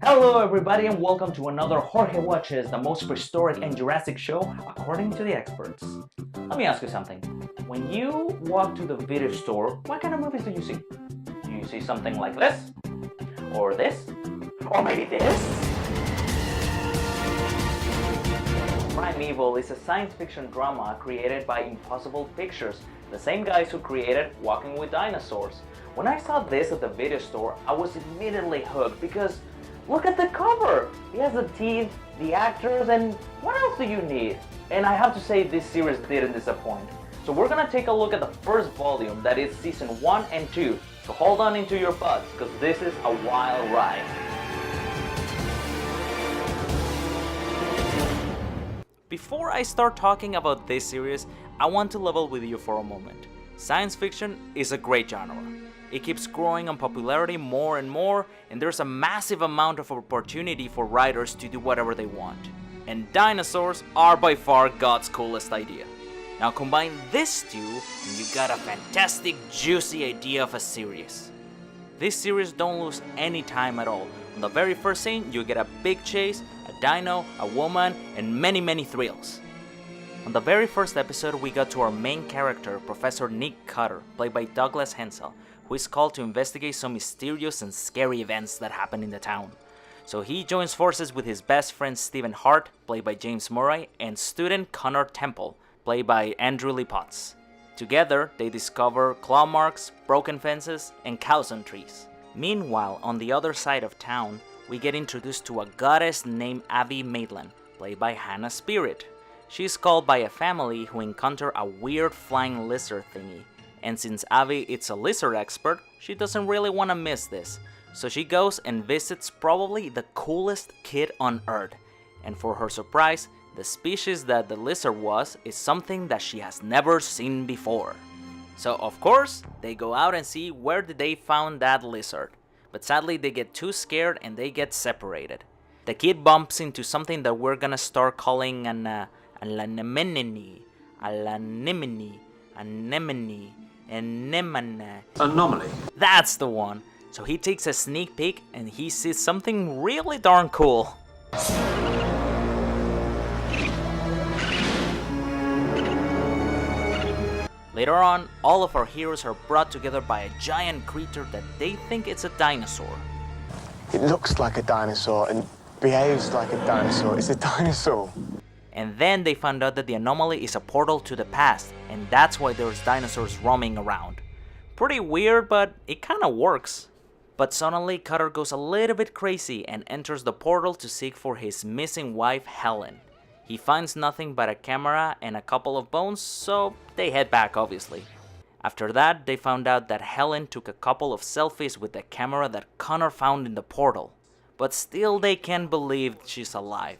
Hello everybody and welcome to another Jorge Watches, the most prehistoric and Jurassic show according to the experts. Let me ask you something. When you walk to the video store, what kind of movies do you see? Do you see something like this? Or this? Or maybe this? Primeval is a science fiction drama created by Impossible Pictures, the same guys who created Walking with Dinosaurs. When I saw this at the video store, I was immediately hooked because look at the cover! It has the teeth, the actors, and what else do you need? And I have to say this series didn't disappoint. So we're gonna take a look at the first volume, that is season 1 and 2. So hold on into your butts, because this is a wild ride. Before I start talking about this series, I want to level with you for a moment. Science fiction is a great genre. It keeps growing in popularity more and more, and there's a massive amount of opportunity for writers to do whatever they want. And dinosaurs are by far God's coolest idea. Now combine these two, and you got a fantastic, juicy idea of a series. This series don't lose any time at all. On the very first scene, you get a big chase, a dino, a woman, and many thrills. On the very first episode, we got to our main character, Professor Nick Cutter, played by Douglas Hensel, who is called to investigate some mysterious and scary events that happen in the town. So he joins forces with his best friend Stephen Hart, played by James Murray, and student Connor Temple, played by Andrew Lee Potts. Together, they discover claw marks, broken fences, and cows on trees. Meanwhile, on the other side of town, we get introduced to a goddess named Abby Maitland, played by Hannah Spirit. She is called by a family who encounter a weird flying lizard thingy. And since Abby is a lizard expert, she doesn't really want to miss this. So she goes and visits probably the coolest kid on Earth. And for her surprise, the species that the lizard was is something that she has never seen before. So of course, they go out and see where did they found that lizard. But sadly, they get too scared and they get separated. The kid bumps into something that we're gonna start calling an anemone. Anomaly. That's the one. So he takes a sneak peek and he sees something really darn cool. Later on, all of our heroes are brought together by a giant creature that they think it's a dinosaur. It looks like a dinosaur and behaves like a dinosaur. It's a dinosaur. And then they found out that the anomaly is a portal to the past, and that's why there's dinosaurs roaming around. Pretty weird, but it kinda works. But suddenly Cutter goes a little bit crazy and enters the portal to seek for his missing wife Helen. He finds nothing but a camera and a couple of bones, so they head back obviously. After that, they found out that Helen took a couple of selfies with the camera that Connor found in the portal. But still they can't believe she's alive.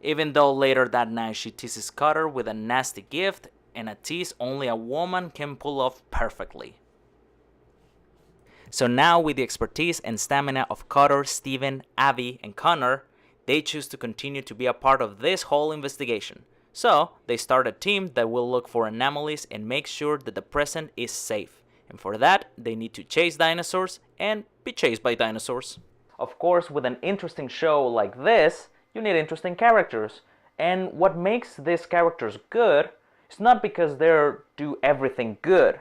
Even though later that night she teases Cutter with a nasty gift, and a tease only a woman can pull off perfectly. So now with the expertise and stamina of Cutter, Steven, Abby, and Connor, they choose to continue to be a part of this whole investigation. So they start a team that will look for anomalies and make sure that the present is safe. And for that, they need to chase dinosaurs and be chased by dinosaurs. Of course, with an interesting show like this, you need interesting characters. And what makes these characters good is not because they do everything good.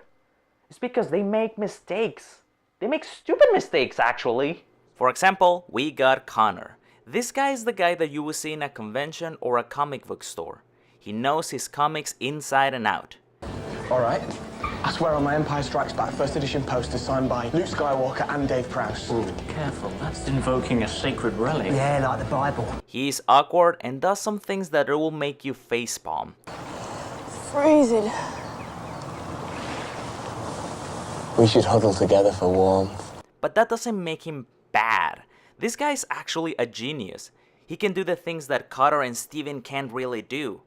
It's because they make mistakes. They make stupid mistakes, actually. For example, we got Connor. This guy is the guy that you will see in a convention or a comic book store. He knows his comics inside and out. All right. I swear on my Empire Strikes Back first edition poster signed by Luke Skywalker and Dave Prowse. Ooh, careful, that's invoking a sacred relic. Yeah, like the Bible. He's awkward and does some things that will make you facepalm. Freezing. We should huddle together for warmth. But that doesn't make him bad. This guy is actually a genius. He can do the things that Cutter and Steven can't really do.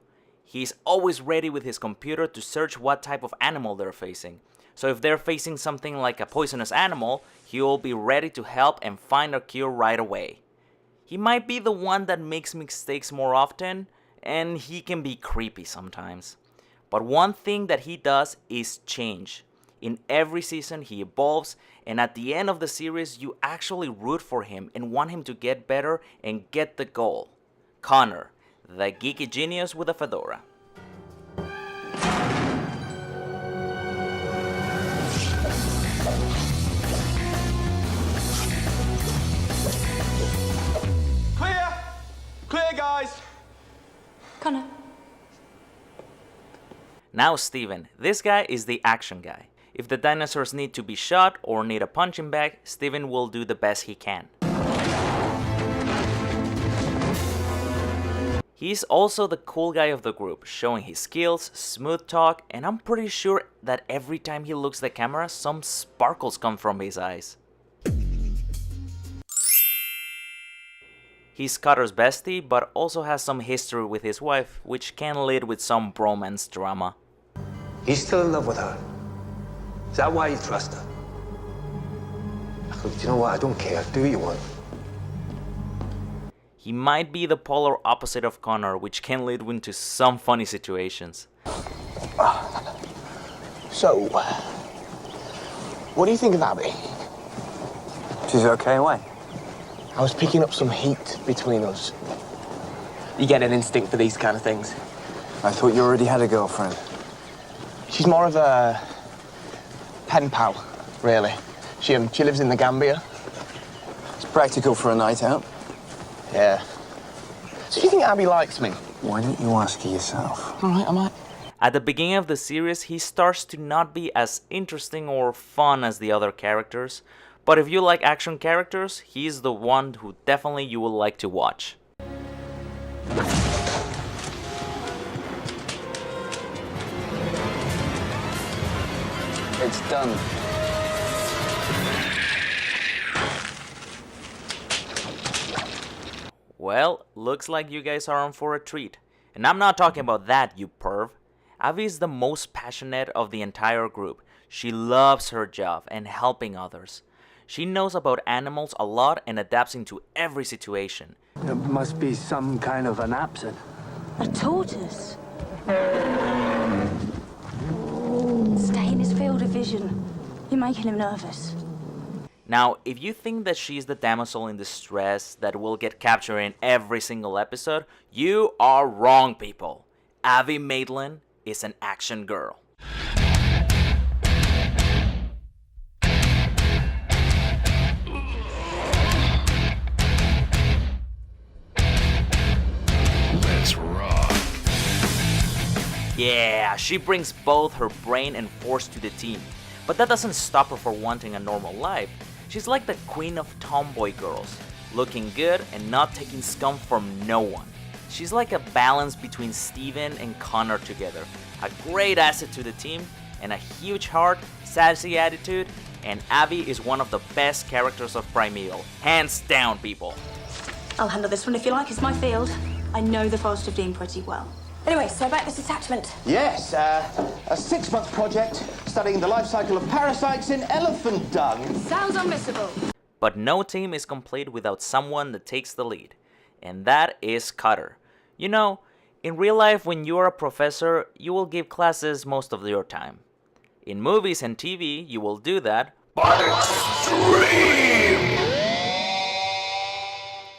He's always ready with his computer to search what type of animal they're facing. So if they're facing something like a poisonous animal, he will be ready to help and find a cure right away. He might be the one that makes mistakes more often, and he can be creepy sometimes. But one thing that he does is change. In every season he evolves, and at the end of the series you actually root for him and want him to get better and get the goal. Connor, the geeky genius with a fedora. Clear! Clear, guys! Connor. Now Steven, this guy is the action guy. If the dinosaurs need to be shot or need a punching bag, Steven will do the best he can. He's also the cool guy of the group, showing his skills, smooth talk, and I'm pretty sure that every time he looks at the camera, some sparkles come from his eyes. He's Cutter's bestie, but also has some history with his wife, which can lead with some bromance drama. He's still in love with her. Is that why you trust her? Look, you know what? I don't care. Do what you want. He might be the polar opposite of Connor, which can lead into some funny situations. So, what do you think of Abby? She's okay, why? I was picking up some heat between us. You get an instinct for these kind of things. I thought you already had a girlfriend. She's more of a pen pal, really. She lives in the Gambia. It's practical for a night out. Yeah. So do you think Abby likes me? Why don't you ask her yourself? All right, I might. At the beginning of the series, he starts to not be as interesting or fun as the other characters, but if you like action characters, he's the one who definitely you will like to watch. It's done. Well, looks like you guys are on for a treat. And I'm not talking about that, you perv. Avi is the most passionate of the entire group. She loves her job and helping others. She knows about animals a lot and adapts into every situation. It must be some kind of an absent. A tortoise. Stay in his field of vision. You're making him nervous. Now, if you think that she's the damsel in distress that will get captured in every single episode, you are wrong, people. Avi Maitland is an action girl. Let's rock. Yeah, she brings both her brain and force to the team. But that doesn't stop her from wanting a normal life. She's like the queen of tomboy girls, looking good and not taking scum from no one. She's like a balance between Steven and Connor together. A great asset to the team, and a huge heart, sassy attitude, and Abby is one of the best characters of Primeval. Hands down, people. I'll handle this one if you like. It's my field. I know the Forest of Dean pretty well. Anyway, so about this attachment. Yes, a 6-month project studying the life cycle of parasites in elephant dung. Sounds unmissable. But no team is complete without someone that takes the lead, and that is Cutter. You know, in real life when you are a professor, you will give classes most of your time. In movies and TV, you will do that, but extreme!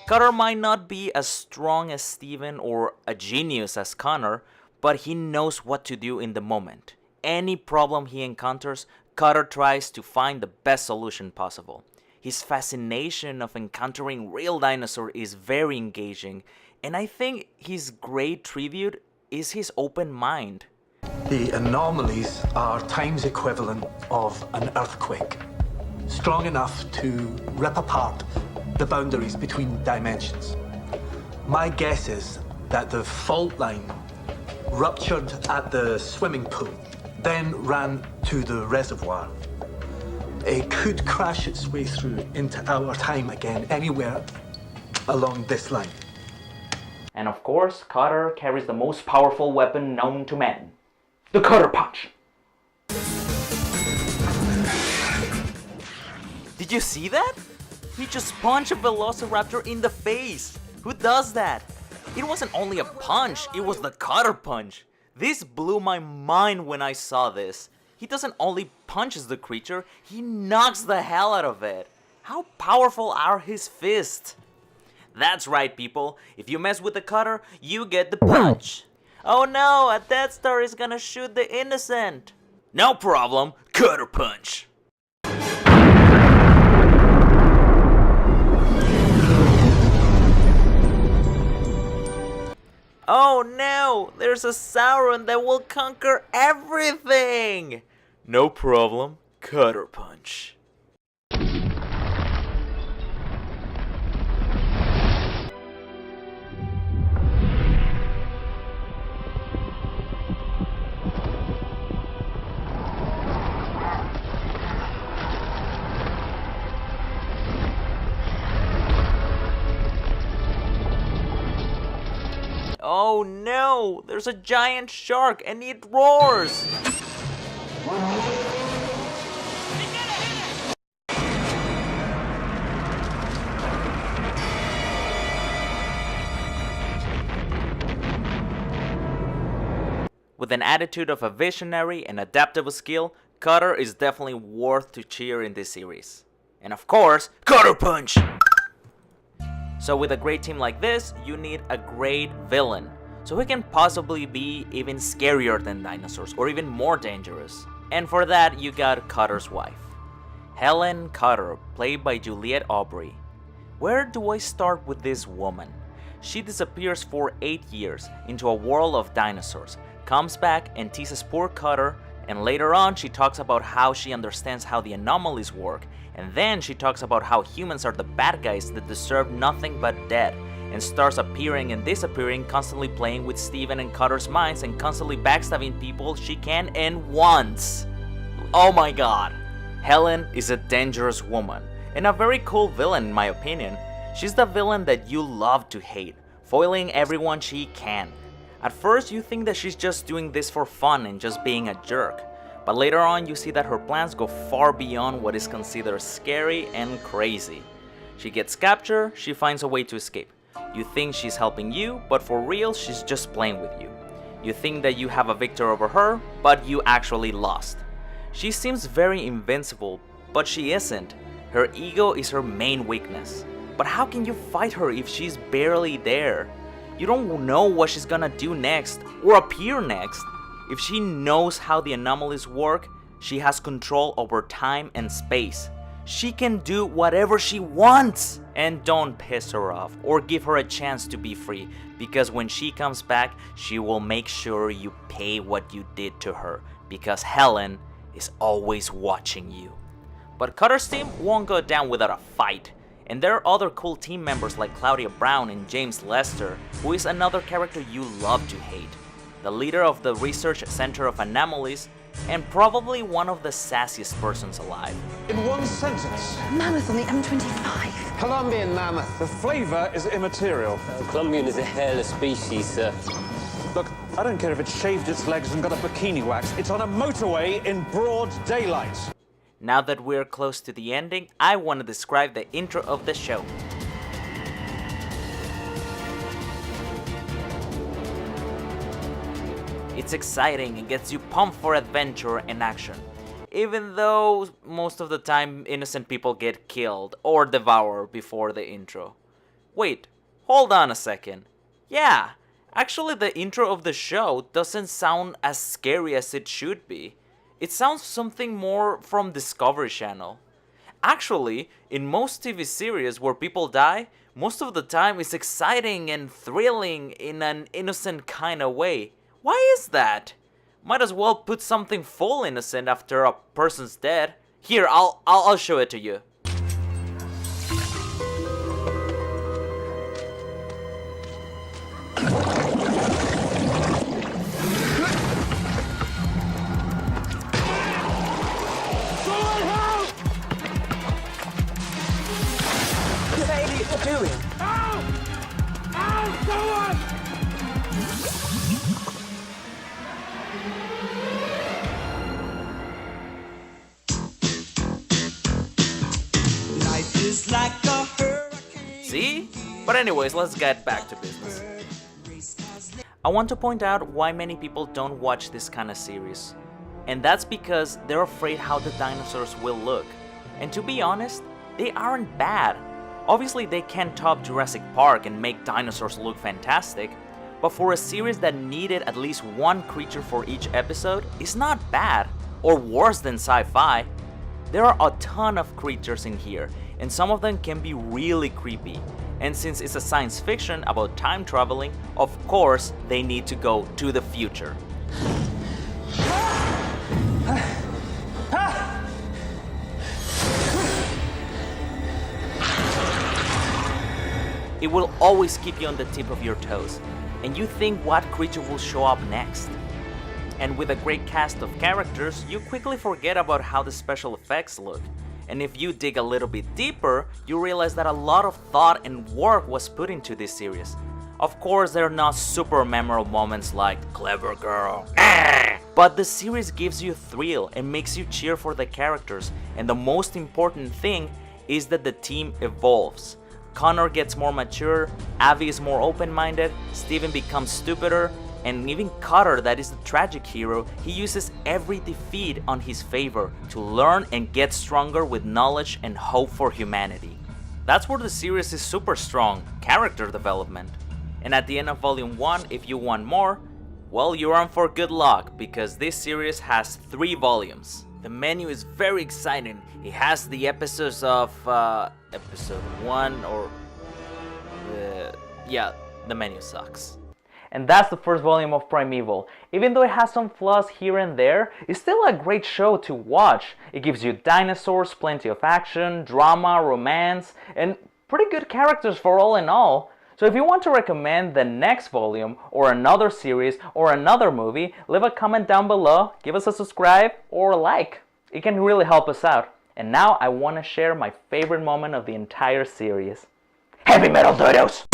Cutter might not be as strong as Steven or a genius as Connor, but he knows what to do in the moment. Any problem he encounters, Cutter tries to find the best solution possible. His fascination of encountering real dinosaurs is very engaging, and I think his great tribute is his open mind. The anomalies are times equivalent of an earthquake, strong enough to rip apart the boundaries between dimensions. My guess is that the fault line ruptured at the swimming pool, then ran to the reservoir. It could crash its way through into our time again anywhere along this line. And of course, Cutter carries the most powerful weapon known to man, the Cutter Punch. Did you see that? He just punched a velociraptor in the face. Who does that? It wasn't only a punch, it was the Cutter Punch. This blew my mind when I saw this. he doesn't only punches the creature, he knocks the hell out of it. How powerful are his fists? That's right, people. If you mess with the cutter, you get the punch. Oh no, a Death Star is gonna shoot the innocent. No problem, cutter punch. Oh no, there's a Sauron that will conquer everything. No problem, cutter punch. Oh no! There's a giant shark and it roars! With an attitude of a visionary and adaptable skill, Cutter is definitely worth to cheer in this series. And of course, Cutter Punch! So with a great team like this, you need a great villain. So he can possibly be even scarier than dinosaurs, or even more dangerous. And for that, you got Cutter's wife. Helen Cutter, played by Juliette Aubrey. Where do I start with this woman? She disappears for 8 years into a world of dinosaurs, comes back and teases poor Cutter, and later on she talks about how she understands how the anomalies work, and then she talks about how humans are the bad guys that deserve nothing but death, and starts appearing and disappearing, constantly playing with Steven and Cutter's minds and constantly backstabbing people she can and wants. Oh my god. Helen is a dangerous woman, and a very cool villain in my opinion. She's the villain that you love to hate, foiling everyone she can. At first you think that she's just doing this for fun and just being a jerk, but later on you see that her plans go far beyond what is considered scary and crazy. She gets captured, she finds a way to escape. You think she's helping you, but for real she's just playing with you. You think that you have a victory over her, but you actually lost. She seems very invincible, but she isn't. Her ego is her main weakness. But how can you fight her if she's barely there? You don't know what she's gonna do next, or appear next. If she knows how the anomalies work, she has control over time and space. She can do whatever she wants! And don't piss her off, or give her a chance to be free, because when she comes back, she will make sure you pay what you did to her, because Helen is always watching you. But Cutter's team won't go down without a fight. And there are other cool team members like Claudia Brown and James Lester, who is another character you love to hate. The leader of the Research Center of Anomalies, and probably one of the sassiest persons alive. In one sentence. Mammoth on the M25. Colombian mammoth. The flavor is immaterial. Colombian is a hairless species, sir. Look, I don't care if it shaved its legs and got a bikini wax. It's on a motorway in broad daylight. Now that we're close to the ending, I want to describe the intro of the show. It's exciting and gets you pumped for adventure and action, even though most of the time innocent people get killed or devoured before the intro. Wait, hold on a second. Yeah, actually the intro of the show doesn't sound as scary as it should be. It sounds something more from Discovery Channel. Actually, in most TV series where people die, most of the time it's exciting and thrilling in an innocent kind of way. Why is that? Might as well put something full innocent after a person's dead. Here, I'll show it to you. See? But anyways, let's get back to business. I want to point out why many people don't watch this kind of series. And that's because they're afraid how the dinosaurs will look. And to be honest, they aren't bad. Obviously they can't top Jurassic Park and make dinosaurs look fantastic, but for a series that needed at least one creature for each episode, it's not bad, or worse than sci-fi. There are a ton of creatures in here, and some of them can be really creepy. And since it's a science fiction about time traveling, of course they need to go to the future. It will always keep you on the tip of your toes, and you think what creature will show up next. And with a great cast of characters, you quickly forget about how the special effects look. And if you dig a little bit deeper, you realize that a lot of thought and work was put into this series. Of course, there are not super memorable moments like "clever girl," but the series gives you thrill and makes you cheer for the characters, and the most important thing is that the team evolves. Connor gets more mature, Avi is more open-minded, Steven becomes stupider, and even Cutter, that is the tragic hero, he uses every defeat on his favor to learn and get stronger with knowledge and hope for humanity. That's where the series is super strong, character development. And at the end of Volume 1, if you want more, well, you're on for good luck, because this series has 3 volumes. The menu is very exciting. It has the episodes of episode 1 or yeah, the menu sucks. And that's the first volume of Primeval. Even though it has some flaws here and there, it's still a great show to watch. It gives you dinosaurs, plenty of action, drama, romance, and pretty good characters for all in all. So if you want to recommend the next volume, or another series, or another movie, leave a comment down below, give us a subscribe, or a like. It can really help us out. And now I want to share my favorite moment of the entire series. Heavy metal dodos!